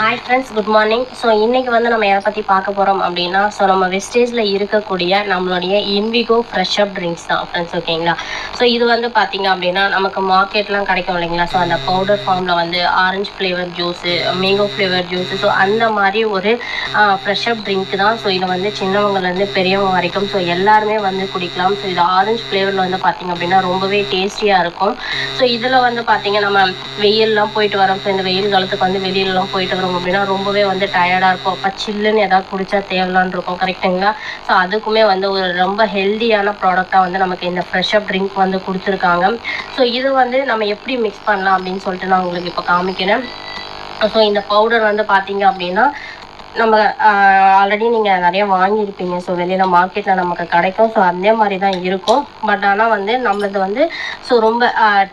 Hi friends, good morning. So இன்றைக்கி வந்து நம்ம எதை பற்றி பார்க்க போகிறோம் அப்படின்னா, ஸோ நம்ம வெஸ்டேஜில் இருக்கக்கூடிய நம்மளுடைய இன்விகோ ஃப்ரெஷ் அப் ட்ரிங்க்ஸ் தான் ஃப்ரெண்ட்ஸ், ஓகேங்களா. ஸோ இது வந்து பார்த்திங்க அப்படின்னா நமக்கு மார்க்கெட்லாம் கிடைக்கும் இல்லைங்களா. ஸோ அந்த பவுடர் ஃபார்மில் வந்து orange flavour juice, mango flavour juice, so அந்த மாதிரி ஒரு ஃப்ரெஷ் அப் ட்ரிங்க் தான். ஸோ இதை வந்து சின்னவங்கலேருந்து பெரியவங்க வரைக்கும் ஸோ எல்லாருமே வந்து குடிக்கலாம். ஸோ இது ஆரஞ்சு ஃப்ளேவரில் வந்து பார்த்திங்க அப்படின்னா ரொம்பவே டேஸ்டியாக இருக்கும். ஸோ இதில் வந்து பார்த்திங்க நம்ம வெயிலெலாம் போயிட்டு வரோம். ஸோ இந்த வெயில் காலத்துக்கு வந்து வெளியிலலாம் போயிட்டு வரோம் அப்படின்னா ரொம்பவே வந்து டயர்டாக இருக்கும். அப்போ சில்லுன்னு ஏதாவது குடித்தா தேவலான்னு இருக்கும், கரெக்டுங்களா. ஸோ அதுக்குமே வந்து ஒரு ரொம்ப ஹெல்தியான ப்ராடக்டாக வந்து நமக்கு இந்த ஃப்ரெஷ் அப் ட்ரிங்க் வந்து கொடுத்துருக்காங்க. ஸோ இது வந்து நம்ம எப்படி மிக்ஸ் பண்ணலாம் அப்படின்னு சொல்லிட்டு நான் உங்களுக்கு இப்போ காமிக்கிறேன். ஸோ இந்த பவுடர் வந்து பார்த்தீங்க அப்படின்னா நம்ம ஆல்ரெடி நீங்கள் நிறைய வாங்கியிருப்பீங்க. ஸோ வெளியில் மார்க்கெட்டில் நமக்கு கிடைக்கும். ஸோ அதே மாதிரி தான் இருக்கும். பட் ஆனால் வந்து நம்மளது வந்து ஸோ ரொம்ப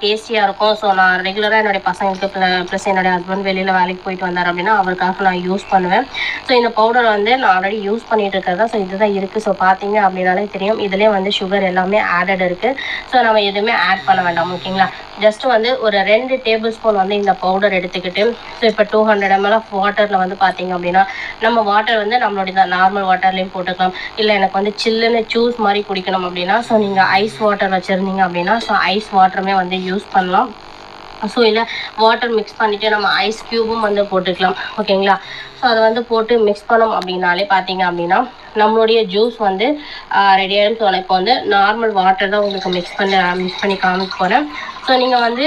டேஸ்டியாக இருக்கும். ஸோ நான் ரெகுலராக என்னுடைய பசங்களுக்கு ப்ளஸ் என்னுடைய ஹஸ்பண்ட் வெளியில் வேலைக்கு போயிட்டு வந்தார் அப்படின்னா அவருக்காக நான் யூஸ் பண்ணுவேன். ஸோ இந்த பவுடர் வந்து நான் ஆல்ரெடி யூஸ் பண்ணிகிட்டு இருக்கிறதா. ஸோ இதுதான் இருக்குது. ஸோ பார்த்தீங்க அப்படின்னாலே தெரியும், இதுலேயே வந்து சுகர் எல்லாமே ஆடட் இருக்குது. ஸோ நம்ம எதுவுமே ஆட் பண்ண வேண்டாம், ஓகேங்களா. ஜஸ்ட் வந்து ஒரு 2 டேபிள் ஸ்பூன் வந்து இந்த பவுடர் எடுத்துக்கிட்டு, ஸோ இப்போ 200 ml ஆஃப் வாட்டரில் வந்து பார்த்தீங்க அப்படின்னா நம்ம வாட்டர் வந்து நம்மளுடைய நார்மல் வாட்டர்லேயும் போட்டுக்கலாம். இல்லை எனக்கு வந்து சில்லுன்னு ஜூஸ் மாதிரி குடிக்கணும் அப்படின்னா ஸோ நீங்கள் ஐஸ் வாட்டர் வச்சுருந்தீங்க அப்படின்னா ஸோ ஐஸ் வாட்டருமே வந்து யூஸ் பண்ணலாம். ஸோ இல்லை வாட்டர் மிக்ஸ் பண்ணிவிட்டு நம்ம ஐஸ் க்யூபும் வந்து போட்டுக்கலாம், ஓகேங்களா. ஸோ அதை வந்து போட்டு மிக்ஸ் பண்ணோம் அப்படின்னாலே பார்த்தீங்க அப்படின்னா நம்மளுடைய ஜூஸ் வந்து ரெடி ஆகிடும். ஸோ நான் இப்போ வந்து நார்மல் வாட்டர் தான் உங்களுக்கு மிக்ஸ் பண்ணி காமிக்க போகிறேன். ஸோ நீங்கள் வந்து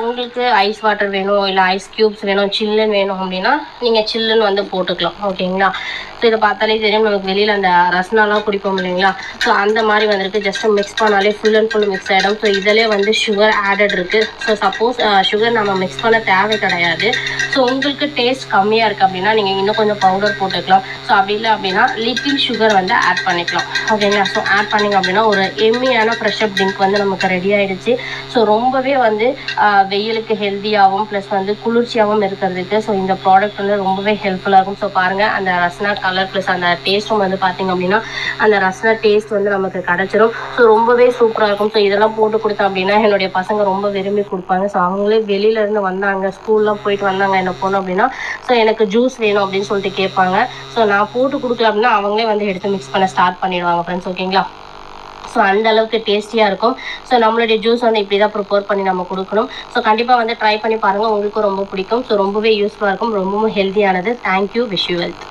உங்களுக்கு ஐஸ் வாட்டர் வேணும், இல்லை ஐஸ் க்யூப்ஸ் வேணும், சில்லுன்னு வேணும் அப்படின்னா நீங்கள் சில்லுன்னு வந்து போட்டுக்கலாம், ஓகேங்களா. ஸோ இதை பார்த்தாலே தெரியும், நமக்கு வெளியில் அந்த ரஸ்னாலாம் குடிப்போம் இல்லைங்களா. ஸோ அந்த மாதிரி வந்துருக்கு. ஜஸ்ட்டு மிக்ஸ் பண்ணாலே ஃபுல் அண்ட் ஃபுல் மிக்ஸ் ஆகிடும். ஸோ இதிலே வந்து சுகர் ஆடட் இருக்குது. ஸோ சப்போஸ் சுகர் நம்ம மிக்ஸ் பண்ண தேவை கிடையாது. ஸோ உங்களுக்கு டேஸ்ட் கம்மியாக இருக்குது அப்படின்னா நீங்கள் இன்னும் கொஞ்சம் பவுடர் போட்டுக்கலாம். ஸோ அப்படி இல்லை அப்படின்னா லிட்டில் சுகர் வந்து ஆட் பண்ணிக்கலாம், ஓகேங்களா. ஸோ ஆட் பண்ணிங்க அப்படின்னா ஒரு எம்மியான ஃப்ரெஷ் அப் ட்ரிங்க் வந்து நமக்கு ரெடி ஆகிடுச்சு. ஸோ ரொம்பவே வந்து வெயிலுக்கு ஹெல்த்தியாகவும் ப்ளஸ் வந்து குளிர்ச்சியாகவும் இருக்கிறதுக்கு ஸோ இந்த ப்ராடக்ட் வந்து ரொம்பவே ஹெல்ப்ஃபுல்லாக இருக்கும். ஸோ பாருங்கள், அந்த ரஸ்னா கலர் ப்ளஸ் அந்த டேஸ்ட்டும் வந்து பார்த்திங்க அப்படின்னா அந்த ரஸ்னா டேஸ்ட் வந்து நமக்கு கிடச்சிரும். ஸோ ரொம்பவே சூப்பராக இருக்கும். ஸோ இதெல்லாம் போட்டு கொடுத்தோம் அப்படின்னா என்னுடைய பசங்க ரொம்ப விரும்பி கொடுப்பாங்க. ஸோ அவங்களே வெளியிலேருந்து வந்தாங்க, ஸ்கூல்லாம் போயிட்டு வந்தாங்க என்ன போனோம் அப்படின்னா ஸோ எனக்கு ஜூஸ் வேணும் அப்படின்னு சொல்லிட்டு கேட்பாங்க. ஸோ நான் போட்டு கொடுக்கல அப்படின்னா அவங்களே வந்து எடுத்து மிக்ஸ் பண்ண ஸ்டார்ட் பண்ணிடுவாங்க ஃப்ரெண்ட்ஸ், ஓகேங்களா. ஸோ அந்த அளவுக்கு டேஸ்டியாக இருக்கும். ஸோ நம்மளுடைய ஜூஸ் வந்து இப்படி தான் ப்ரிப்பேர் பண்ணி நம்ம கொடுக்கணும். ஸோ கண்டிப்பாக வந்து ட்ரை பண்ணி பாருங்கள், உங்களுக்கும் ரொம்ப பிடிக்கும். ஸோ ரொம்பவே யூஸ்ஃபுல்லாக இருக்கும், ரொம்பவும் ஹெல்த்தியானது. Thank you, wish you wealth.